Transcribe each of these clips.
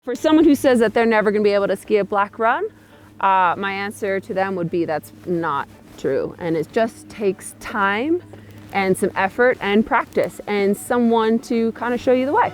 For someone who says that they're never going to be able to ski a black run, my answer to them would be that's not true. And it just takes time and some effort and practice and someone to kind of show you the way.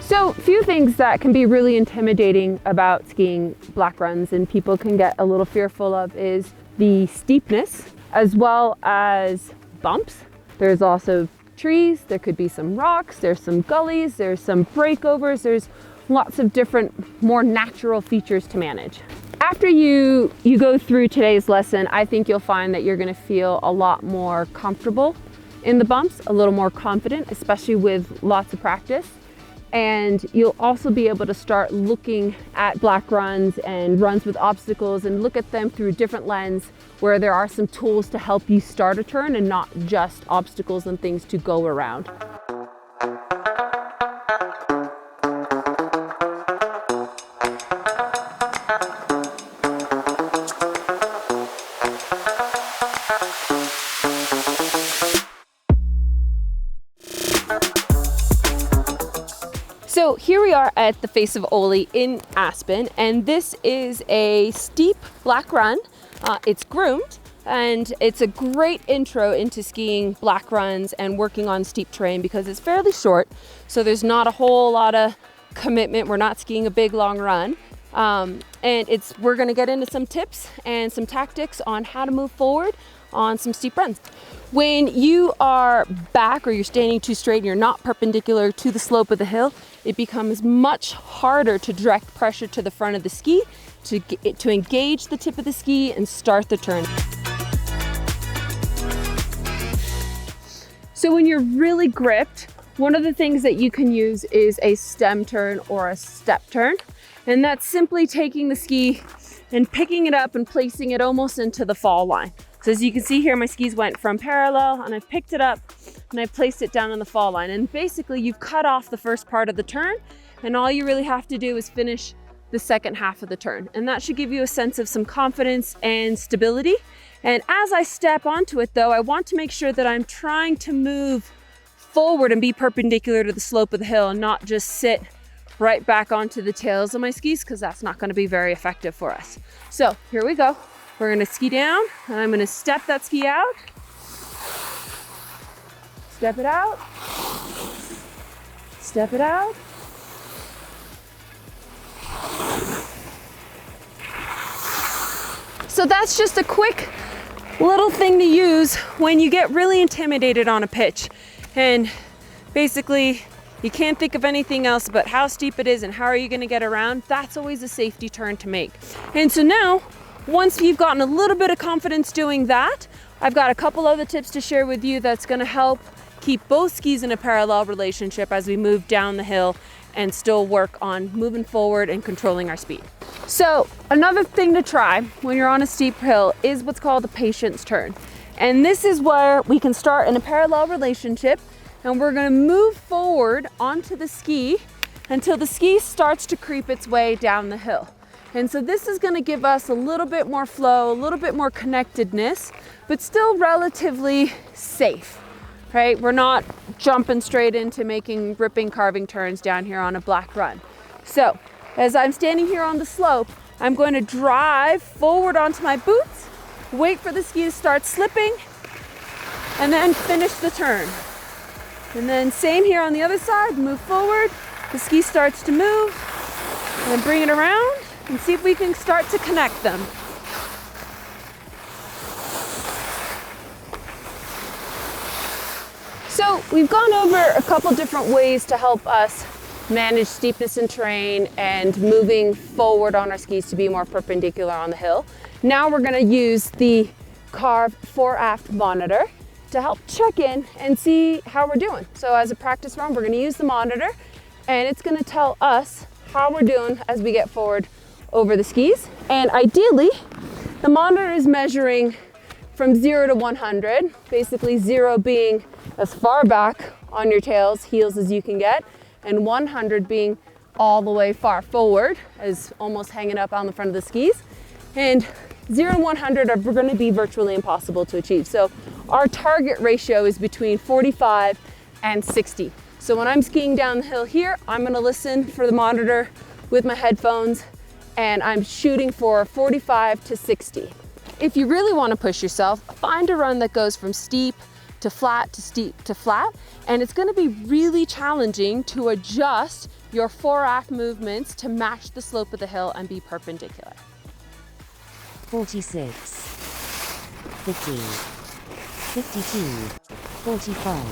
So, a few things that can be really intimidating about skiing black runs and people can get a little fearful of is the steepness as well as bumps. There's also trees, there could be some rocks, there's some gullies, there's some breakovers, there's lots of different more natural features to manage. After you go through today's lesson, I think you'll find that you're going to feel a lot more comfortable in the bumps, a little more confident, especially with lots of practice. And you'll also be able to start looking at black runs and runs with obstacles and look at them through a different lens where there are some tools to help you start a turn and not just obstacles and things to go around. So here we are at the face of Ole in Aspen, and this is a steep black run. It's groomed, and it's a great intro into skiing black runs and working on steep terrain because it's fairly short, so there's not a whole lot of commitment. We're not skiing a big long run, and we're going to get into some tips and some tactics on how to move forward on some steep runs. When you are back or you're standing too straight and you're not perpendicular to the slope of the hill, it becomes much harder to direct pressure to the front of the ski to engage the tip of the ski and start the turn. So when you're really gripped, one of the things that you can use is a stem turn or a step turn. And that's simply taking the ski and picking it up and placing it almost into the fall line. So as you can see here, my skis went from parallel and I picked it up and I placed it down on the fall line. And basically you've cut off the first part of the turn and all you really have to do is finish the second half of the turn. And that should give you a sense of some confidence and stability. And as I step onto it though, I want to make sure that I'm trying to move forward and be perpendicular to the slope of the hill and not just sit right back onto the tails of my skis because that's not going to be very effective for us. So here we go. We're going to ski down and I'm going to step that ski out. Step it out. Step it out. So that's just a quick little thing to use when you get really intimidated on a pitch. And basically you can't think of anything else but how steep it is and how are you going to get around. That's always a safety turn to make. And so now, once you've gotten a little bit of confidence doing that, I've got a couple other tips to share with you that's going to help keep both skis in a parallel relationship as we move down the hill and still work on moving forward and controlling our speed. So another thing to try when you're on a steep hill is what's called a patience turn. And this is where we can start in a parallel relationship and we're going to move forward onto the ski until the ski starts to creep its way down the hill. And so this is going to give us a little bit more flow, a little bit more connectedness, but still relatively safe, right? We're not jumping straight into making ripping carving turns down here on a black run. So as I'm standing here on the slope, I'm going to drive forward onto my boots, wait for the ski to start slipping, and then finish the turn. And then same here on the other side, move forward, the ski starts to move, and then bring it around. And see if we can start to connect them. So we've gone over a couple different ways to help us manage steepness in terrain and moving forward on our skis to be more perpendicular on the hill. Now we're going to use the Carv fore-aft monitor to help check in and see how we're doing. So as a practice run, we're going to use the monitor and it's going to tell us how we're doing as we get forward over the skis. And ideally, the monitor is measuring from 0 to 100, basically 0 being as far back on your tails, heels as you can get, and 100 being all the way far forward, as almost hanging up on the front of the skis. And 0 and 100 are going to be virtually impossible to achieve. So our target ratio is between 45 and 60. So when I'm skiing down the hill here, I'm going to listen for the monitor with my headphones, and I'm shooting for 45 to 60. If you really want to push yourself, find a run that goes from steep to flat to steep to flat, and it's going to be really challenging to adjust your fore-aft movements to match the slope of the hill and be perpendicular. 46, 50, 52, 45,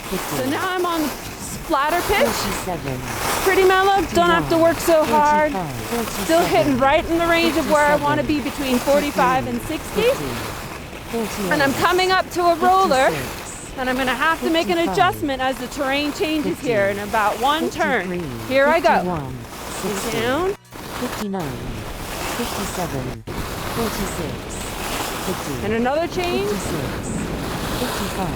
50. So now I'm on the flatter pitch. 47. Pretty mellow, don't have to work so hard. 45, Still hitting right in the range of where I want to be, between 45 and 60. 48, And I'm coming up to a roller, 56, and I'm going to have to make an 55, adjustment as the terrain changes 50, here in about one 53, turn. Here I go. 51, 60, Down. 59, 57, 46, 50, And another change. 56, 55,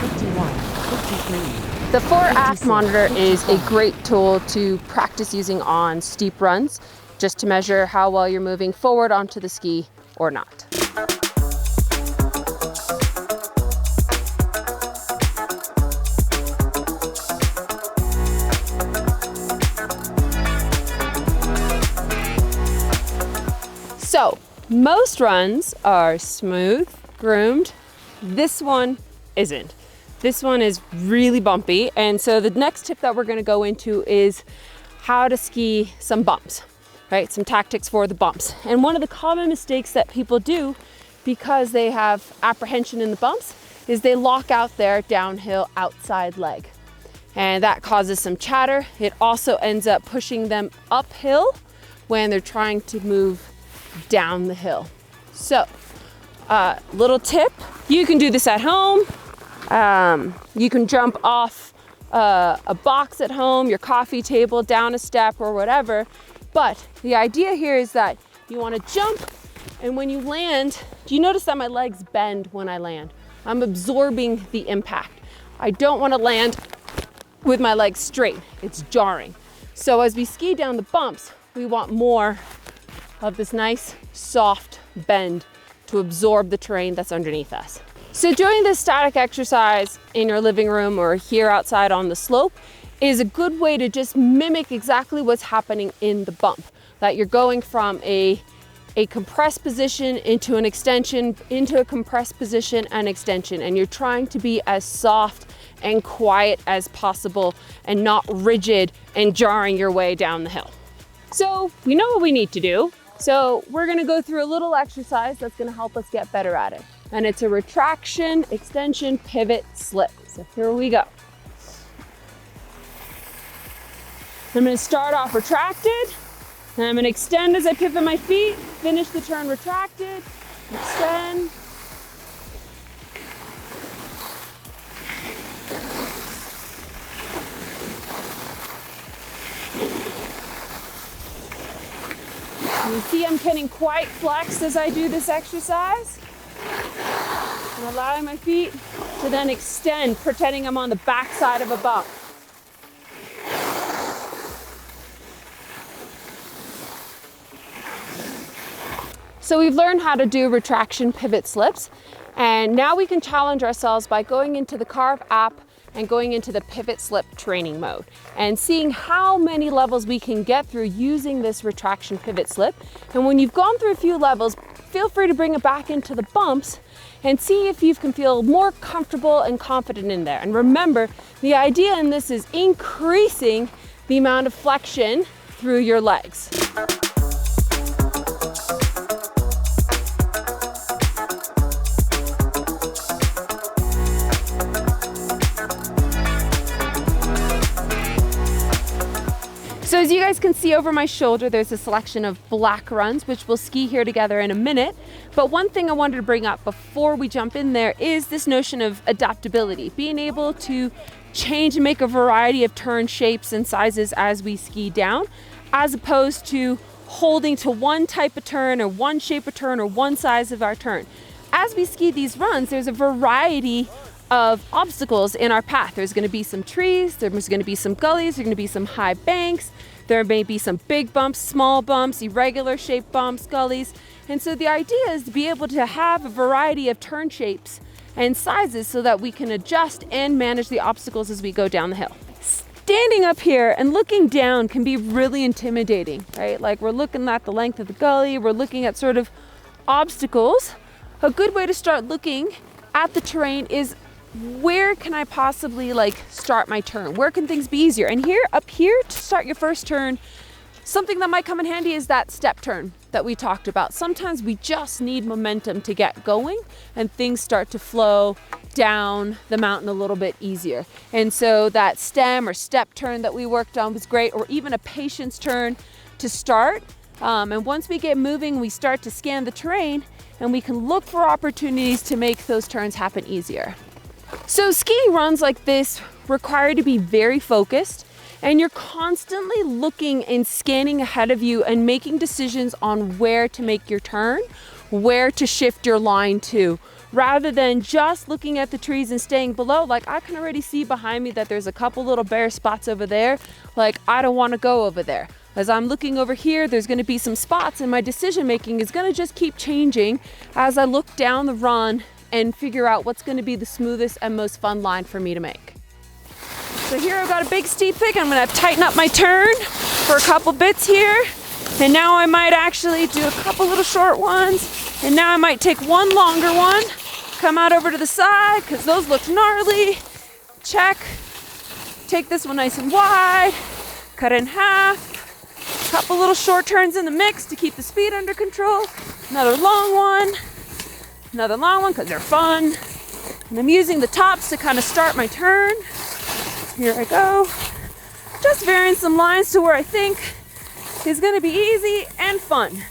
51, 53. The fore-aft 56, monitor is a 55. great tool to practice using on steep runs, just to measure how well you're moving forward onto the ski or not. So, most runs are smooth, groomed. This one isn't. This one is really bumpy, and so the next tip that we're going to go into is how to ski some bumps, right? Some tactics for the bumps. And one of the common mistakes that people do because they have apprehension in the bumps is they lock out their downhill outside leg. And that causes some chatter. It also ends up pushing them uphill when they're trying to move down the hill. So, little tip, you can do this at home. You can jump off a box at home, your coffee table, down a step or whatever. But the idea here is that you want to jump, and when you land, do you notice that my legs bend when I land? I'm absorbing the impact. I don't want to land with my legs straight. It's jarring. So as we ski down the bumps, we want more of this nice, soft bend to absorb the terrain that's underneath us. So doing this static exercise in your living room or here outside on the slope is a good way to just mimic exactly what's happening in the bump. That you're going from a compressed position into an extension, into a compressed position and extension, and you're trying to be as soft and quiet as possible and not rigid and jarring your way down the hill. So we know what we need to do. So we're gonna go through a little exercise that's gonna help us get better at it. And it's a retraction, extension, pivot, slip. So here we go. I'm gonna start off retracted, and I'm gonna extend as I pivot my feet, finish the turn retracted, extend. You see I'm getting quite flexed as I do this exercise. I'm allowing my feet to then extend, pretending I'm on the back side of a bump. So we've learned how to do retraction pivot slips, and now we can challenge ourselves by going into the Carv app and going into the pivot slip training mode and seeing how many levels we can get through using this retraction pivot slip. And when you've gone through a few levels, feel free to bring it back into the bumps and see if you can feel more comfortable and confident in there. And remember, the idea in this is increasing the amount of flexion through your legs. So as you guys can see over my shoulder, there's a selection of black runs, which we'll ski here together in a minute. But one thing I wanted to bring up before we jump in there is this notion of adaptability, being able to change and make a variety of turn shapes and sizes as we ski down, as opposed to holding to one type of turn or one shape of turn or one size of our turn. As we ski these runs, there's a variety of obstacles in our path. There's going to be some trees, there's going to be some gullies, there's going to be some high banks, there may be some big bumps, small bumps, irregular shaped bumps, gullies, And so the idea is to be able to have a variety of turn shapes and sizes so that we can adjust and manage the obstacles as we go down the hill. Standing up here and looking down can be really intimidating, right? Like we're looking at the length of the gully, we're looking at sort of obstacles. A good way to start looking at the terrain is, where can I possibly start my turn? Where can things be easier? And up here to start your first turn, something that might come in handy is that step turn that we talked about. Sometimes we just need momentum to get going and things start to flow down the mountain a little bit easier. And so that stem or step turn that we worked on was great, or even a patience turn to start. And once we get moving, we start to scan the terrain and we can look for opportunities to make those turns happen easier. So skiing runs like this require you to be very focused, and you're constantly looking and scanning ahead of you and making decisions on where to make your turn, where to shift your line to, rather than just looking at the trees and staying below. Like, I can already see behind me that there's a couple little bare spots over there. Like, I don't want to go over there. As I'm looking over here, there's going to be some spots, and my decision making is going to just keep changing as I look down the run and figure out what's going to be the smoothest and most fun line for me to make. So here I've got a big steep pick. I'm going to tighten up my turn for a couple bits here. And now I might actually do a couple little short ones. And now I might take one longer one, come out over to the side because those look gnarly. Check. Take this one nice and wide, cut it in half. Couple little short turns in the mix to keep the speed under control. Another long one because they're fun. And I'm using the tops to kind of start my turn. Here I go. Just varying some lines to where I think is going to be easy and fun.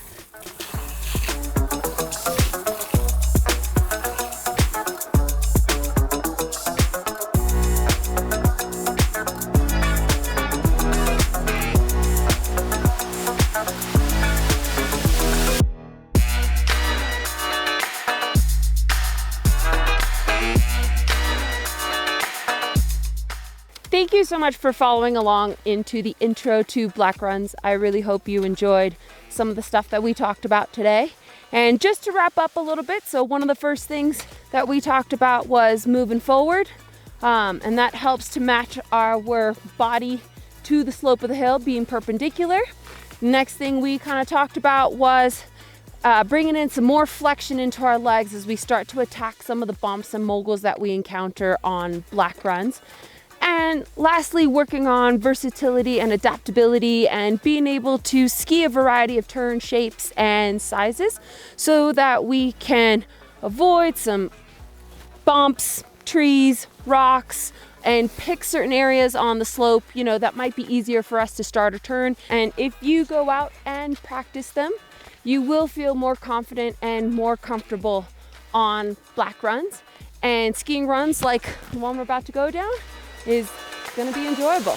Thank you so much for following along into the intro to Black Runs. I really hope you enjoyed some of the stuff that we talked about today. And just to wrap up a little bit, so one of the first things that we talked about was moving forward, and that helps to match our body to the slope of the hill, being perpendicular. Next thing we kind of talked about was bringing in some more flexion into our legs as we start to attack some of the bumps and moguls that we encounter on Black Runs. And lastly, working on versatility and adaptability and being able to ski a variety of turn shapes and sizes so that we can avoid some bumps, trees, rocks, and pick certain areas on the slope, that might be easier for us to start a turn. And if you go out and practice them, you will feel more confident and more comfortable on Black Runs. And skiing runs like the one we're about to go down is going to be enjoyable.